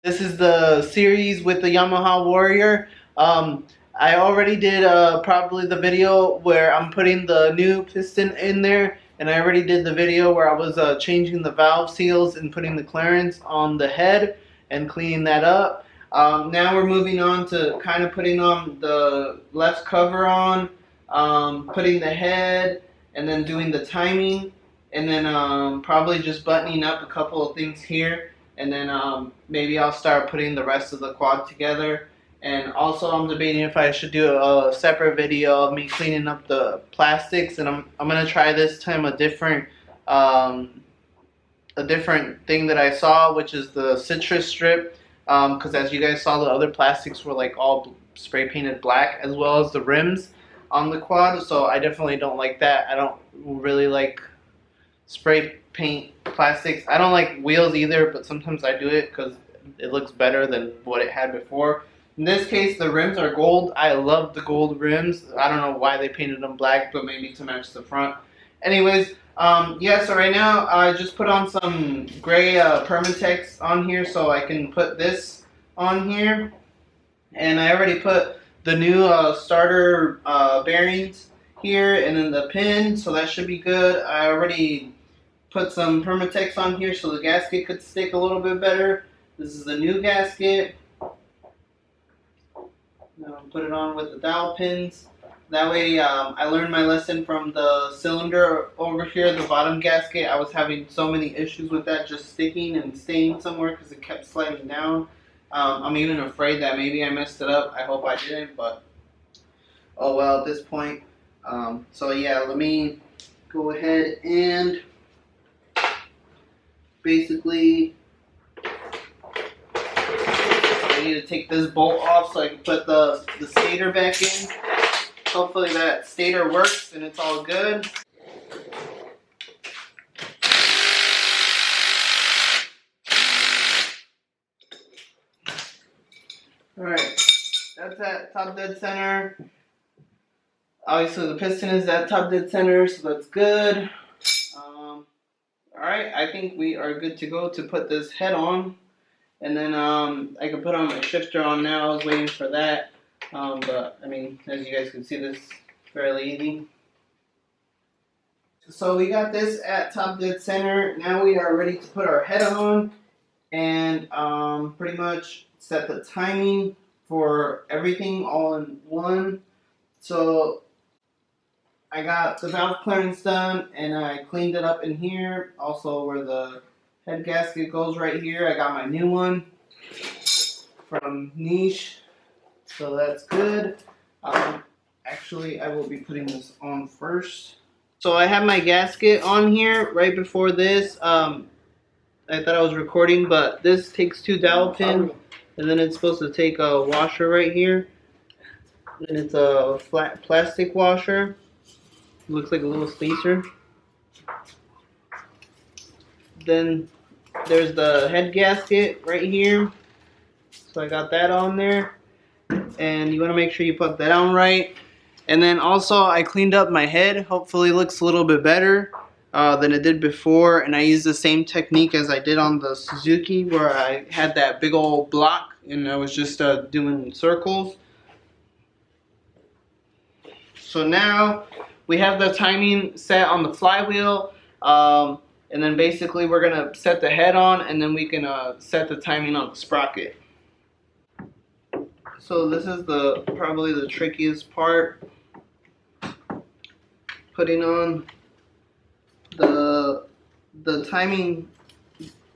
This is the series with the Yamaha Warrior. I already did probably the video where I'm putting the new piston in there, and I already did the video where I was changing the valve seals and putting the clearance on the head and cleaning that up. Now we're moving on to kind of putting on the left cover on, putting the head, and then doing the timing, and then probably just buttoning up a couple of things here, and then maybe I'll start putting the rest of the quad together. And also, I'm debating if I should do a separate video of me cleaning up the plastics, and I'm gonna try this time um, a different thing that I saw, which is the citrus strip, because as you guys saw, the other plastics were like all spray painted black, as well as the rims on the quad. So I definitely don't like that. I don't really like spray paint plastics. I don't like wheels either, but sometimes I do it because it looks better than what it had before. In this case, the rims are gold. I love the gold rims. I don't know why they painted them black, but maybe to match the front. Anyways, yeah, so right now I just put on some gray Permatex on here so I can put this on here. And I already put the new starter bearings here and then the pin, so that should be good. I already put some Permatex on here so the gasket could stick a little bit better. This is the new gasket. Now put it on with the dowel pins. That way I learned my lesson from the cylinder over here, the bottom gasket. I was having so many issues with that just sticking and staying somewhere because it kept sliding down. I'm even afraid that maybe I messed it up. I hope I didn't, but oh well at this point. So yeah, let me go ahead and basically I need to take this bolt off so I can put the stator back in. Hopefully that stator works and it's all good. Alright, that's at top dead center. Obviously the piston is at top dead center, so that's good. Alright, I think we are good to go to put this head on. And then I can put on my shifter on now. I was waiting for that. But I mean, as you guys can see, this is fairly easy. So we got this at top dead center. Now we are ready to put our head on and pretty much set the timing for everything all in one. So I got the valve clearance done and I cleaned it up in here. Also where the head gasket goes right here. I got my new one from Niche. So that's good. Actually, I will be putting this on first. So I have my gasket on here right before this. I thought I was recording, but this takes 2 dowel pins, and then it's supposed to take a washer right here. And it's a flat plastic washer. Looks like a little spacer. Then there's the head gasket right here. So I got that on there. And you want to make sure you put that on right. And then also I cleaned up my head. Hopefully it looks a little bit better than it did before. And I used the same technique as I did on the Suzuki, where I had that big old block and I was just doing circles. So now we have the timing set on the flywheel. And then basically we're going to set the head on, and then we can set the timing on the sprocket. So this is probably the trickiest part. Putting on the timing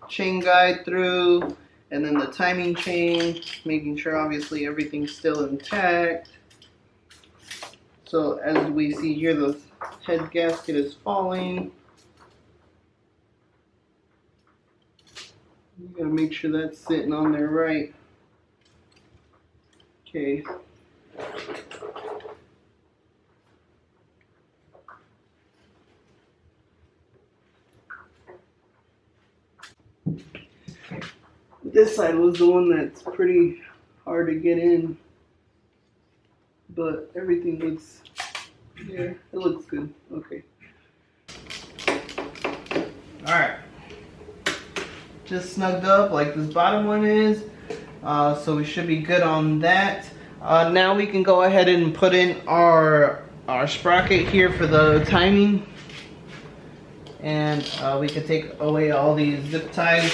chain guide through, and then the timing chain, making sure obviously everything's still intact. So as we see here, the head gasket is falling. You gotta make sure that's sitting on there right. Okay. This side was the one that's pretty hard to get in, but everything looks, yeah, it looks good. Okay. Alright. Just snugged up like this bottom one is. So we should be good on that. Now we can go ahead and put in our sprocket here for the timing. And we can take away all these zip ties.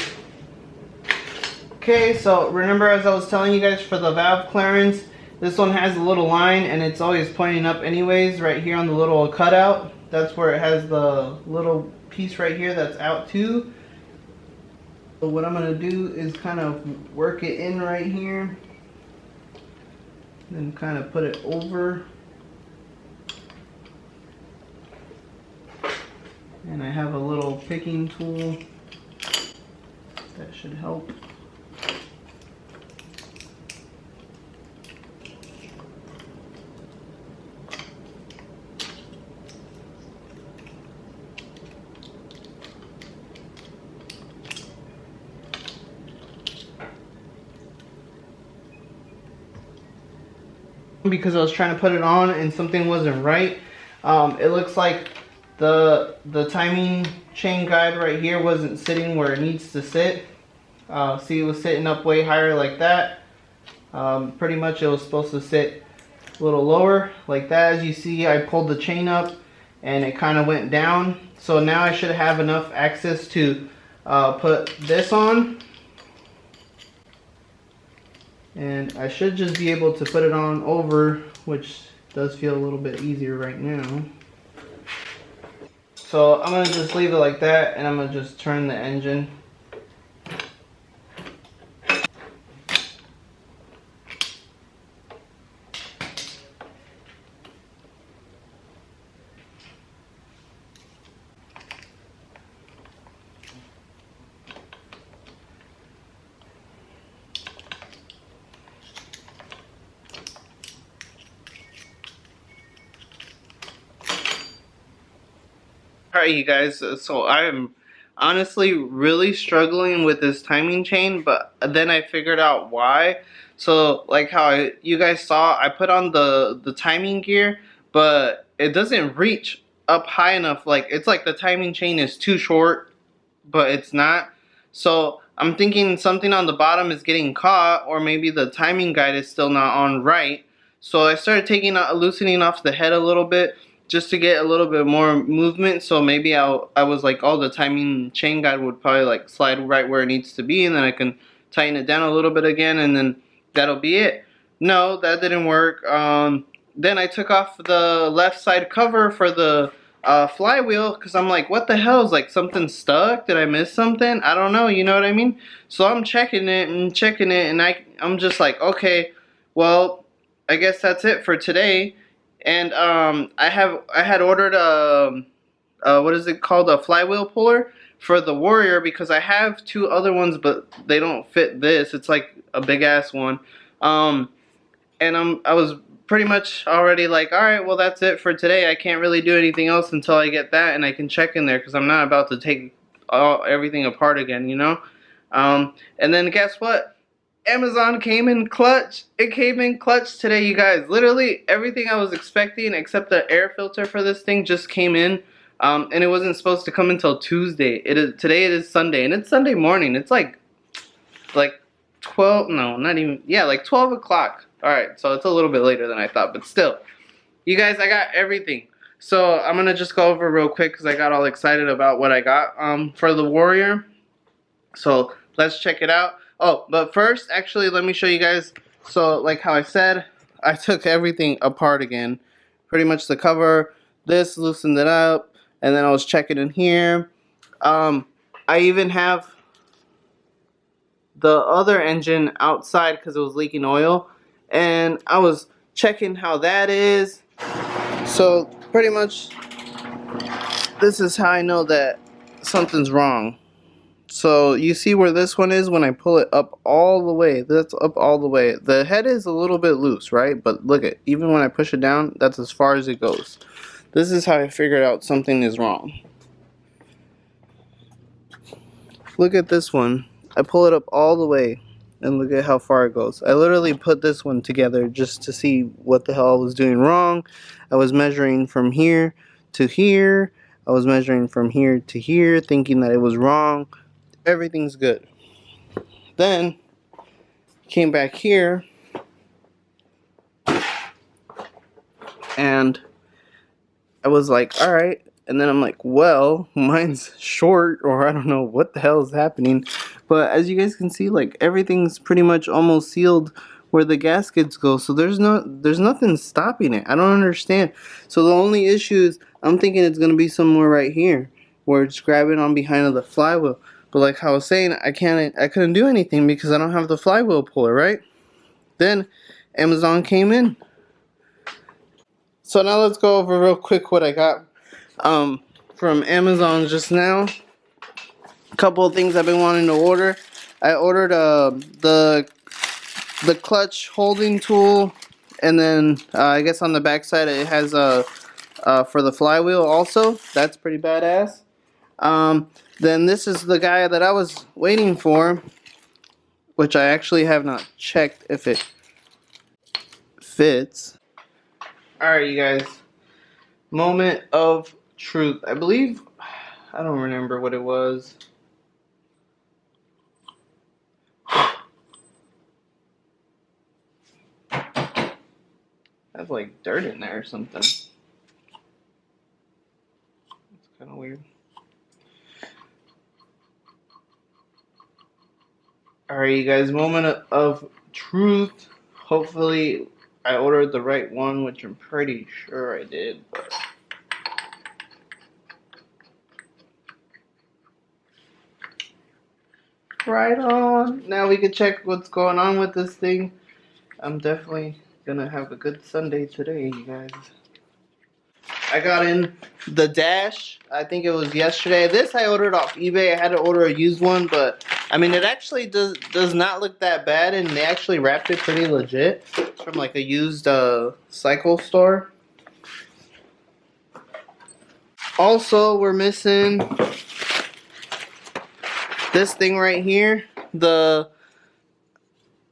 Okay, so remember, as I was telling you guys, for the valve clearance, this one has a little line and it's always pointing up anyways, right here on the little cutout. That's where it has the little piece right here that's out too. So what I'm going to do is kind of work it in right here. Then kind of put it over. And I have a little picking tool that should help. Because I was trying to put it on and something wasn't right. It looks like the timing chain guide right here wasn't sitting where it needs to sit. See, it was sitting up way higher like that. Pretty much it was supposed to sit a little lower like that. As you see, I pulled the chain up and it kind of went down. So now I should have enough access to put this on. And I should just be able to put it on over, which does feel a little bit easier right now. So I'm going to just leave it like that, and I'm going to just turn the engine. Alright, you guys, so I'm honestly really struggling with this timing chain, but then I figured out why. So like how you guys saw, I put on the timing gear, but it doesn't reach up high enough. Like, it's like the timing chain is too short, but it's not. So I'm thinking something on the bottom is getting caught, or maybe the timing guide is still not on right. So I started loosening off the head a little bit, just to get a little bit more movement. So maybe I was like, oh, the timing chain guide would probably like slide right where it needs to be, and then I can tighten it down a little bit again, and then that'll be it. No, that didn't work. Then I took off the left side cover for the flywheel, because I'm like, what the hell, is like something stuck? Did I miss something? I don't know, you know what I mean? So I'm checking it, and I'm just like, okay, well, I guess that's it for today. And I had ordered what is it called, a flywheel puller for the Warrior, because I have two other ones, but they don't fit this. It's like a big ass one. And I was pretty much already like, all right, well, that's it for today. I can't really do anything else until I get that, and I can check in there, because I'm not about to take everything apart again, you know. And then guess what? Amazon came in clutch. It came in clutch today, you guys. Literally everything I was expecting except the air filter for this thing just came in. And it wasn't supposed to come until Tuesday. Today it is Sunday, and it's Sunday morning. It's like 12, no, not even, yeah, like 12 o'clock. Alright, so it's a little bit later than I thought, but still. You guys, I got everything. So I'm gonna just go over real quick because I got all excited about what I got for the Warrior. So let's check it out. Oh, but first, actually, let me show you guys. So, like how I said, I took everything apart again. Pretty much the cover, this, loosened it up, and then I was checking in here. I even have the other engine outside because it was leaking oil, and I was checking how that is. So, pretty much, this is how I know that something's wrong. So you see where this one is when I pull it up all the way. That's up all the way. The head is a little bit loose, right? But look at, even when I push it down, that's as far as it goes. This is how I figured out something is wrong. Look at this one. I pull it up all the way, and look at how far it goes. I literally put this one together just to see what the hell I was doing wrong. I was measuring from here to here. I was measuring from here to here, thinking that it was wrong. Everything's good. Then came back here, and I was like, alright. And then I'm like, well, mine's short, or I don't know what the hell is happening. But as you guys can see, like, everything's pretty much almost sealed where the gaskets go. So there's nothing stopping it. I don't understand. So the only issue is I'm thinking it's going to be somewhere right here where it's grabbing on behind of the flywheel. But like I was saying, I couldn't do anything because I don't have the flywheel puller, right? Then Amazon came in. So now let's go over real quick what I got from Amazon just now. A couple of things I've been wanting to order. I ordered the clutch holding tool, and then I guess on the back side it has for the flywheel also. That's pretty badass. Then this is the guy that I was waiting for, which I actually have not checked if it fits. Alright, you guys. Moment of truth. I believe, I don't remember what it was. That's like dirt in there or something. It's kind of weird. Alright, you guys, moment of truth. Hopefully I ordered the right one, which I'm pretty sure I did. But right on. Now we can check what's going on with this thing. I'm definitely gonna have a good Sunday today, you guys. I got in the dash. I think it was yesterday. This I ordered off eBay. I had to order a used one, but I mean it actually does not look that bad, and they actually wrapped it pretty legit. It's from like a used cycle store. Also, we're missing this thing right here, the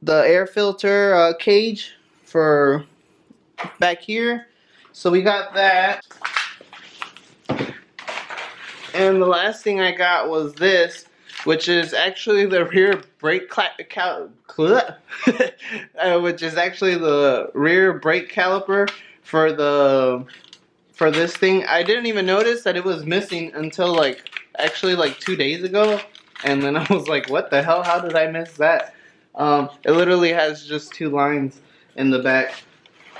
air filter cage for back here. So we got that. And the last thing I got was this, which is actually the rear brake which is actually the rear brake caliper for this thing. I didn't even notice that it was missing until like 2 days ago, and then I was like, what the hell, how did I miss that? It literally has just 2 lines in the back.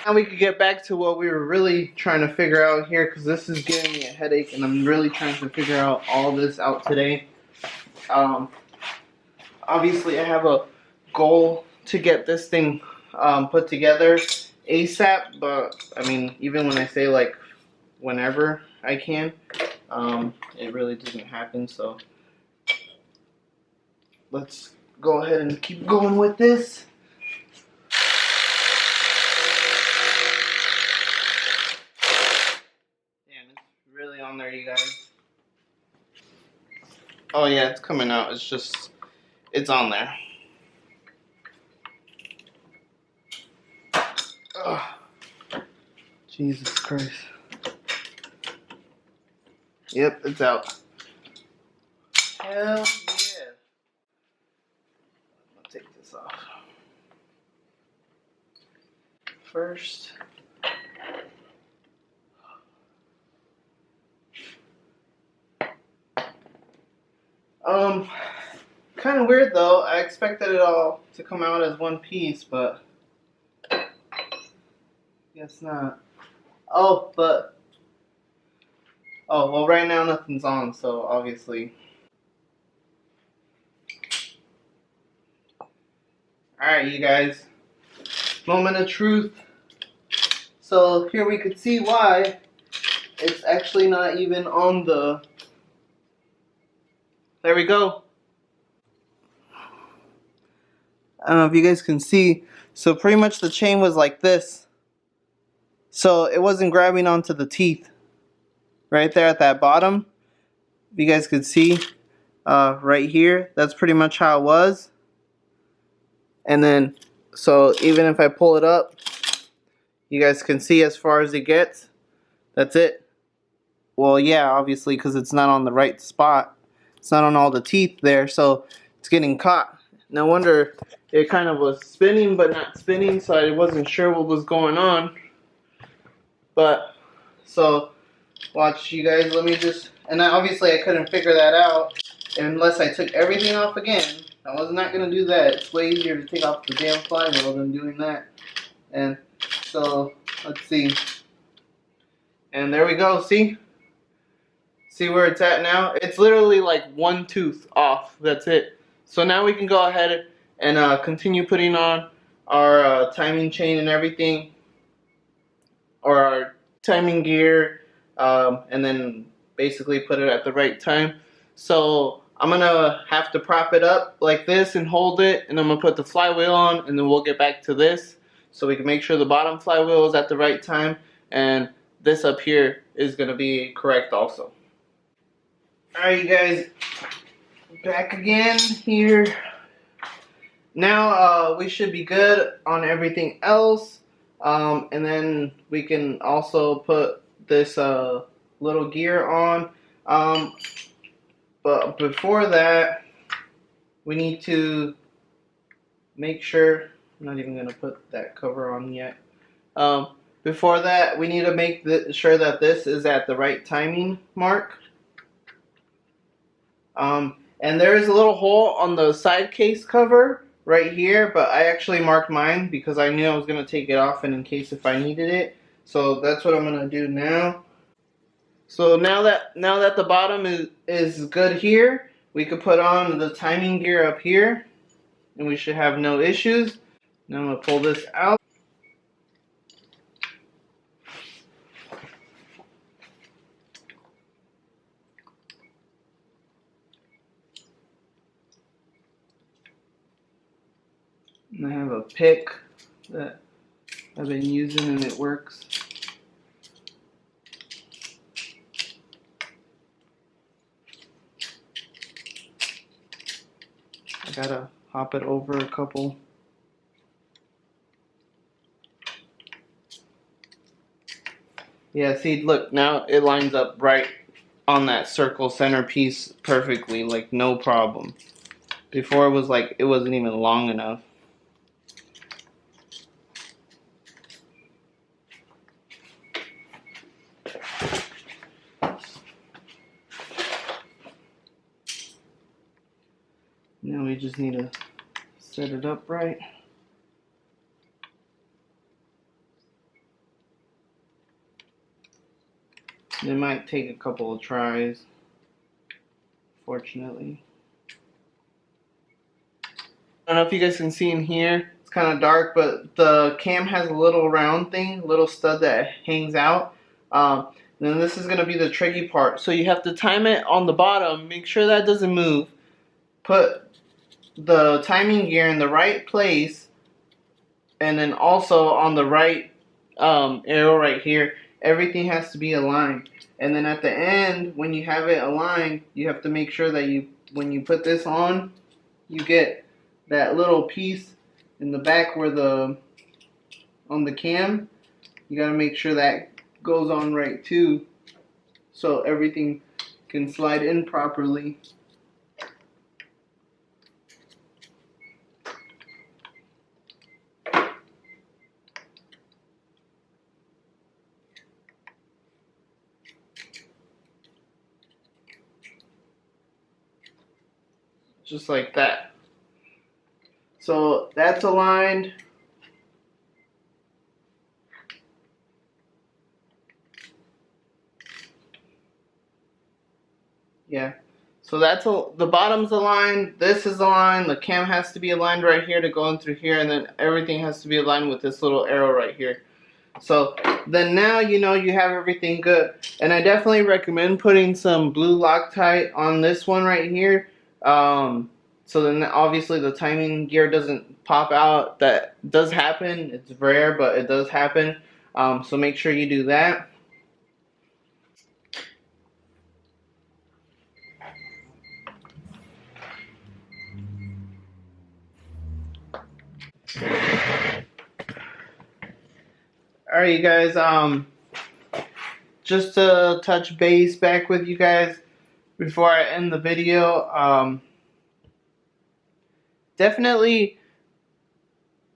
Now we could get back to what we were really trying to figure out here, because this is giving me a headache and I'm really trying to figure out all this out today. Obviously I have a goal to get this thing put together ASAP, but I mean, even when I say like whenever I can, it really doesn't happen. So let's go ahead and keep going with this. Really on there, you guys. Oh yeah, it's coming out. It's just, it's on there. Ugh. Jesus Christ. Yep, it's out. Hell yeah. I'll take this off. First. Kind of weird though. I expected it all to come out as one piece, but guess not. Oh, but well, right now nothing's on, so obviously. Alright, you guys. Moment of truth. So here we could see why it's actually not even on the. There we go. I don't know if you guys can see. So pretty much the chain was like this. So it wasn't grabbing onto the teeth. Right there at that bottom. If you guys could see right here. That's pretty much how it was. And then, so even if I pull it up, you guys can see as far as it gets. That's it. Well, yeah, obviously, because it's not on the right spot. It's not on all the teeth there, so it's getting caught. No wonder it kind of was spinning but not spinning, so I wasn't sure what was going on. But so watch, you guys, let me just, and obviously I couldn't figure that out unless I took everything off again. I was not going to do that. It's way easier to take off the damn flywheel than doing that. And so let's see, and there we go. See where it's at now? It's literally like one tooth off. That's it. So now we can go ahead and continue putting on our timing chain and everything, or our timing gear, and then basically put it at the right time. So I'm gonna have to prop it up like this and hold it, and I'm gonna put the flywheel on, and then we'll get back to this so we can make sure the bottom flywheel is at the right time, and this up here is gonna be correct also. Alright, you guys, back again here. Now we should be good on everything else, and then we can also put this little gear on, but before that we need to make sure, I'm not even going to put that cover on yet. Before that we need to make sure that this is at the right timing mark. And there is a little hole on the side case cover right here, but I actually marked mine because I knew I was going to take it off and in case if I needed it. So that's what I'm going to do now. So now that the bottom is good here, we could put on the timing gear up here and we should have no issues. Now I'm going to pull this out. And I have a pick that I've been using and it works. I gotta hop it over a couple. Yeah, see, look, now it lines up right on that circle centerpiece perfectly, like no problem. Before it was like, it wasn't even long enough. Now we just need to set it up right. It might take a couple of tries, fortunately. I don't know if you guys can see in here, it's kind of dark, but the cam has a little round thing, little stud that hangs out. Then this is going to be the tricky part. So you have to time it on the bottom, make sure that doesn't move. Put the timing gear in the right place, and then also on the right arrow right here. Everything has to be aligned. And then at the end, when you have it aligned, you have to make sure that when you put this on, you get that little piece in the back where on the cam, you got to make sure that goes on right too, so everything can slide in properly. Just like that. So that's aligned. Yeah. So that's the bottom's aligned. This is aligned. The cam has to be aligned right here to go in through here, and then everything has to be aligned with this little arrow right here. So then now you know you have everything good. And I definitely recommend putting some blue Loctite on this one right here. So then obviously the timing gear doesn't pop out. That does happen. It's rare, but it does happen. So make sure you do that. Alright, you guys, just to touch base back with you guys before I end the video, definitely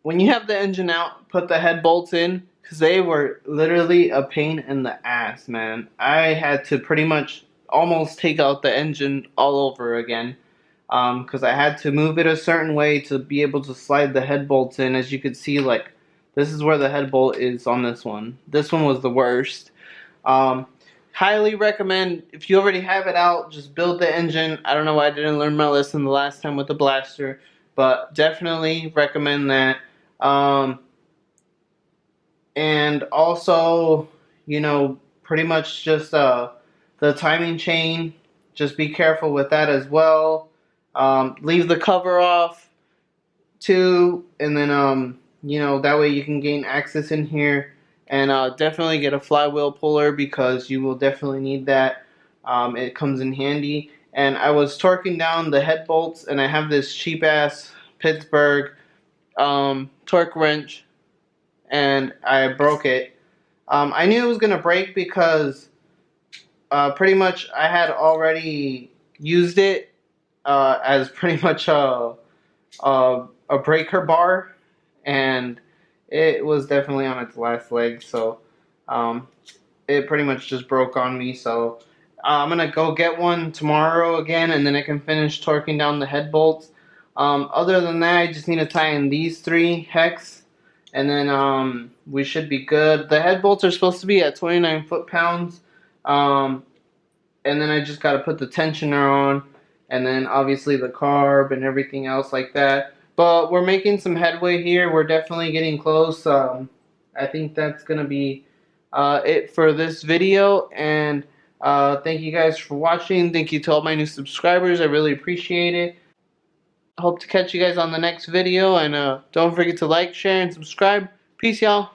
when you have the engine out, put the head bolts in, because they were literally a pain in the ass, man. I had to pretty much almost take out the engine all over again, because I had to move it a certain way to be able to slide the head bolts in. As you could see, like, this is where the head bolt is on this one. This one was the worst. Um, Highly recommend, if you already have it out, just build the engine. I don't know why I didn't learn my lesson the last time with the blaster, but definitely recommend that. Um, and also, you know, pretty much just the timing chain. Just be careful with that as well. Leave the cover off too, and then you know, that way you can gain access in here. And definitely get a flywheel puller because you will definitely need that. It comes in handy. And I was torquing down the head bolts, and I have this cheap ass Pittsburgh torque wrench, and I broke it. I knew it was gonna break because pretty much I had already used it as pretty much a breaker bar, and it was definitely on its last leg, so um, it pretty much just broke on me. So I'm gonna go get one tomorrow again, and then I can finish torquing down the head bolts. Other than that, I just need to tie in these 3 hex, and then we should be good. The head bolts are supposed to be at 29 foot-pounds, and then I just got to put the tensioner on, and then obviously the carb and everything else like that. But we're making some headway here. We're definitely getting close. I think that's going to be it for this video. And thank you guys for watching. Thank you to all my new subscribers. I really appreciate it. Hope to catch you guys on the next video. And don't forget to like, share, and subscribe. Peace, y'all.